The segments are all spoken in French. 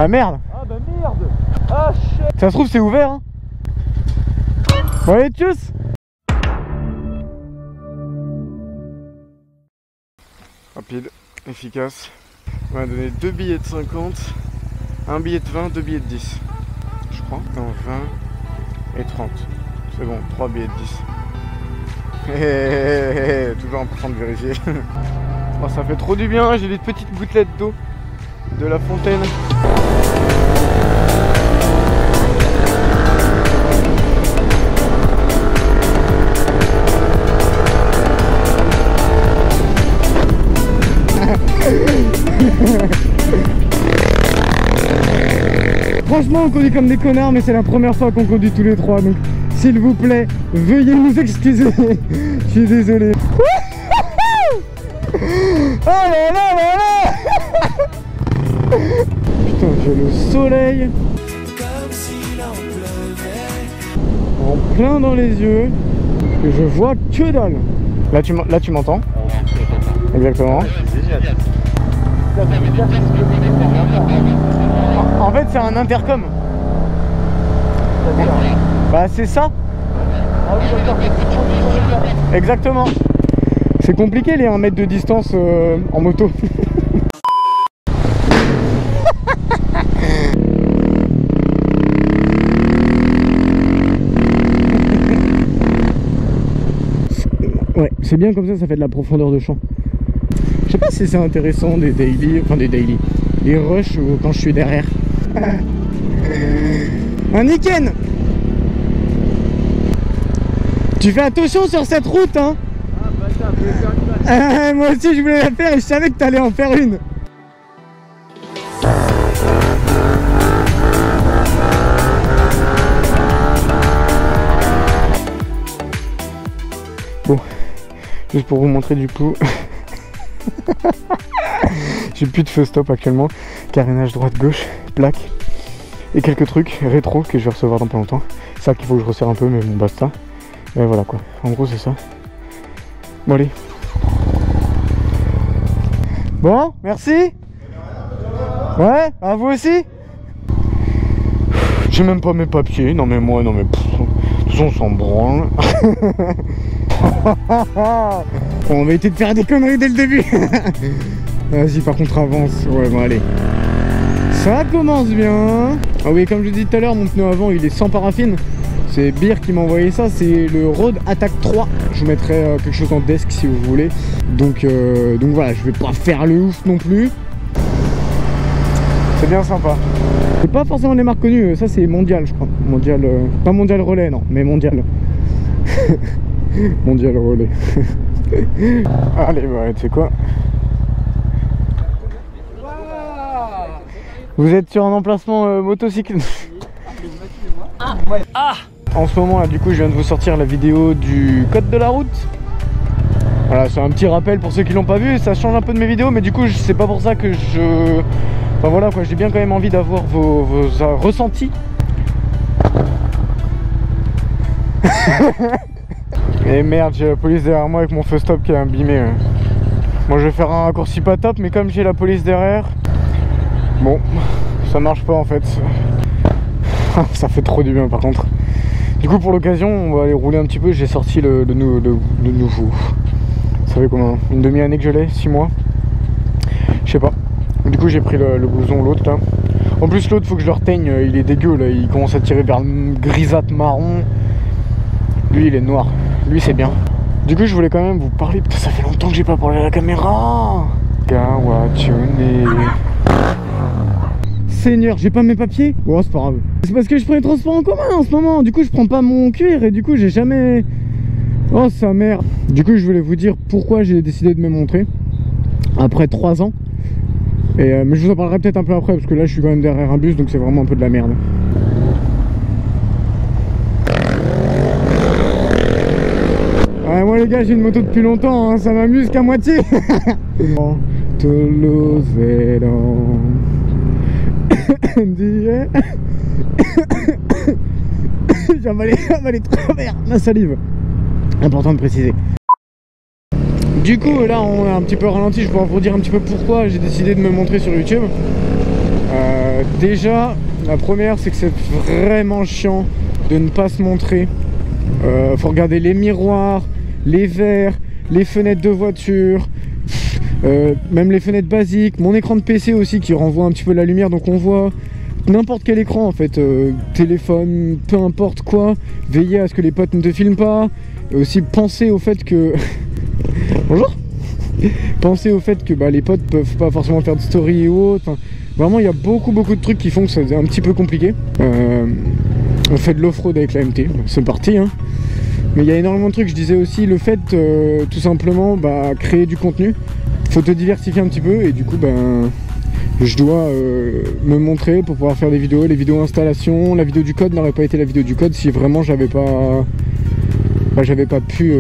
Ah merde. Ah bah merde. Ah shit. Ça se trouve c'est ouvert hein. Bon allez tchuss. Rapide, efficace. On m'a donné 2 billets de 50, un billet de 20, 2 billets de 10. Je crois. Non, 20 et 30. C'est bon, 3 billets de 10. Toujours important de vérifier. Oh, ça fait trop du bien, j'ai des petites gouttelettes d'eau de la fontaine. Franchement on conduit comme des connards mais c'est la première fois qu'on conduit tous les trois donc s'il vous plaît veuillez nous excuser. Je suis désolé. Oh là là là là. Putain j'ai le soleil en plein dans les yeux et je vois que dalle. Là tu m'entends. Exactement. En fait c'est un intercom. Bah c'est ça. Exactement. C'est compliqué les 1 mètre de distance en moto. Ouais, c'est bien comme ça fait de la profondeur de champ. Je sais pas si c'est intéressant des daily, les rushs quand je suis derrière. Un Niken. Tu fais attention sur cette route hein. Ah bah ça, vous voulez faire une moi aussi je voulais la faire et je savais que t'allais en faire une. Bon, juste pour vous montrer du coup. J'ai plus de feu stop actuellement, carénage droite-gauche, plaque et quelques trucs rétro que je vais recevoir dans pas longtemps. C'est ça qu'il faut que je resserre un peu mais bon basta. Et voilà quoi, en gros c'est ça. Bon allez. Bon, merci. Ouais, à vous aussi. J'ai même pas mes papiers, non mais moi, non mais... de toute façon on s'en branle. On va éviter de faire des conneries dès le début. Vas-y par contre avance. Ouais bon allez. Ça commence bien. Ah oui comme je vous dis tout à l'heure mon pneu avant il est sans paraffine. C'est Beer qui m'a envoyé ça. C'est le Road Attack 3. Je vous mettrai quelque chose en desk si vous voulez. Donc voilà je vais pas faire le ouf non plus. C'est bien sympa. C'est pas forcément des marques connues. Ça c'est Mondial je crois. Mondial pas Mondial Relais non mais Mondial. Mondial Relais. Allez bah tu sais quoi. Vous êtes sur un emplacement motocycle. Ah. En ce moment là du coup je viens de vous sortir la vidéo du code de la route. Voilà c'est un petit rappel pour ceux qui l'ont pas vu. Ça change un peu de mes vidéos mais du coup c'est pas pour ça que je... Enfin voilà quoi, j'ai bien quand même envie d'avoir vos ressentis. Et merde j'ai la police derrière moi avec mon feu stop qui est abîmé. Moi je vais faire un raccourci pas top mais comme j'ai la police derrière. Bon, ça marche pas en fait. Ça fait trop du bien par contre. Du coup pour l'occasion on va aller rouler un petit peu. J'ai sorti le nouveau. Ça fait combien? Une demi-année que je l'ai? 6 mois? Je sais pas. Du coup j'ai pris le blouson, l'autre là. En plus l'autre faut que je le reteigne. Il est dégueu là, il commence à tirer vers le grisâtre marron. Lui il est noir. Lui c'est bien. Du coup je voulais quand même vous parler. Putain ça fait longtemps que j'ai pas parlé à la caméra. Gawachune. Seigneur, j'ai pas mes papiers. Oh c'est pas grave. C'est parce que je prends les transports en commun en ce moment. Du coup je prends pas mon cuir et du coup j'ai jamais... Oh sa mère. Du coup je voulais vous dire pourquoi j'ai décidé de me montrer après 3 ans. Et mais je vous en parlerai peut-être un peu après parce que là je suis quand même derrière un bus donc c'est vraiment un peu de la merde. Ouais moi les gars j'ai une moto depuis longtemps hein, ça m'amuse qu'à moitié. J'avalais travers ma salive. Important de préciser. Du coup là on a un petit peu ralenti. Je vais vous dire un petit peu pourquoi j'ai décidé de me montrer sur YouTube. Déjà, la première, c'est que c'est vraiment chiant de ne pas se montrer. Faut regarder les miroirs, les verres, les fenêtres de voiture, même les fenêtres basiques, mon écran de PC aussi qui renvoie un petit peu la lumière, donc on voit n'importe quel écran en fait, téléphone, peu importe quoi. Veillez à ce que les potes ne te filment pas. Aussi pensez au fait que... Bonjour. Pensez au fait que les potes peuvent pas forcément faire de story et autres. Enfin, vraiment il y a beaucoup de trucs qui font que c'est un petit peu compliqué. On fait de l'off-road avec la MT, c'est parti hein. Mais il y a énormément de trucs. Je disais aussi le fait tout simplement créer du contenu. Faut te diversifier un petit peu et du coup je dois me montrer pour pouvoir faire des vidéos, les vidéos installation. La vidéo du code n'aurait pas été la vidéo du code si vraiment j'avais pas pu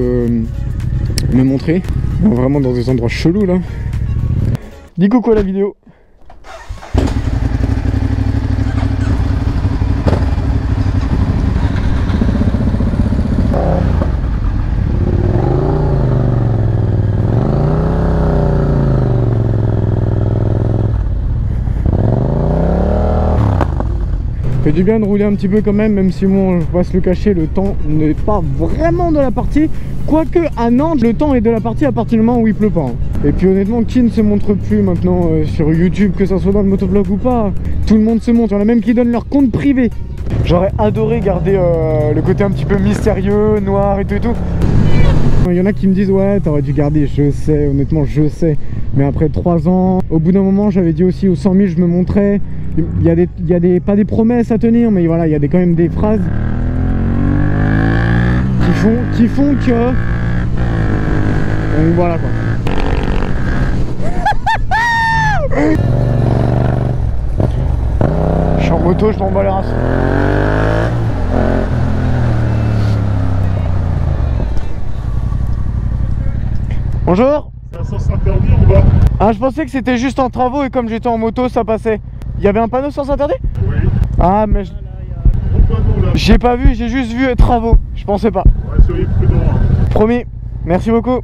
me montrer. Vraiment dans des endroits chelous là. Dis coucou à la vidéo. Fait du bien de rouler un petit peu quand même si bon, je vais se le cacher, le temps n'est pas vraiment de la partie. Quoique à Nantes, le temps est de la partie à partir du moment où il pleut pas. Hein. Et puis honnêtement, qui ne se montre plus maintenant sur YouTube, que ça soit dans le motovlog ou pas, tout le monde se montre. Il y en a même qui donnent leur compte privé. J'aurais adoré garder le côté un petit peu mystérieux, noir et tout et tout. Il y en a qui me disent ouais t'aurais dû garder, je sais, honnêtement je sais. Mais après 3 ans, au bout d'un moment j'avais dit aussi aux 100 000 je me montrais. Il y a pas des promesses à tenir, mais voilà, il y a quand même des phrases qui font que... Donc voilà quoi. Je suis en moto, je m'en bats les races. Bonjour. C'est un sens interdit ou pas? Ah je pensais que c'était juste en travaux et comme j'étais en moto ça passait. Il y avait un panneau sens interdit? Oui. Ah mais j'ai pas vu, j'ai juste vu travaux, je pensais pas. Ouais, soyez prudents. Hein. Promis, merci beaucoup.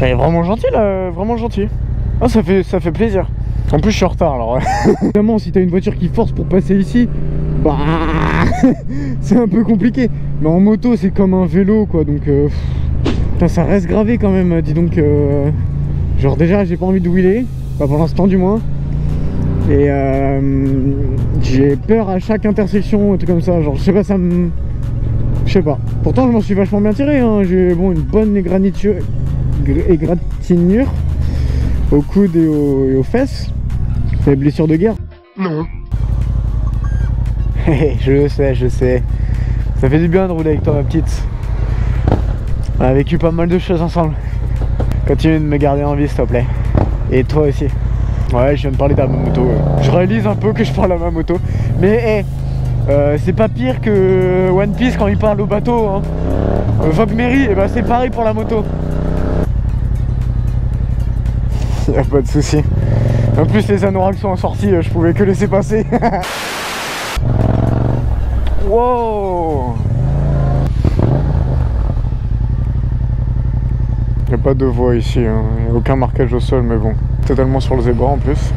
Elle est vraiment gentil là, vraiment gentil. Ah ça fait plaisir. En plus je suis en retard alors. Évidemment si t'as une voiture qui force pour passer ici, c'est un peu compliqué. Mais en moto c'est comme un vélo quoi, donc putain, ça reste gravé quand même, dis donc. Genre déjà j'ai pas envie de wheeler, pas pour l'instant du moins. Et j'ai peur à chaque intersection, un truc comme ça, genre je sais pas, ça me... Je sais pas. Pourtant je m'en suis vachement bien tiré, hein. J'ai une bonne égratignure au coude et aux fesses. C'est des blessures de guerre. Non. je sais. Ça fait du bien de rouler avec toi ma petite. On a vécu pas mal de choses ensemble. Continue de me garder en vie s'il te plaît. Et toi aussi. Ouais, je viens de parler de ma moto. Je réalise un peu que je parle à ma moto. Mais c'est pas pire que One Piece quand il parle au bateau. Hein. Vogue Mary, et c'est pareil pour la moto. Y'a pas de souci. En plus les anoraks sont en sortie, je pouvais que laisser passer. Wow. Il n'y a pas de voie ici, hein. Il n'y a aucun marquage au sol, mais bon, totalement sur le zébra en plus.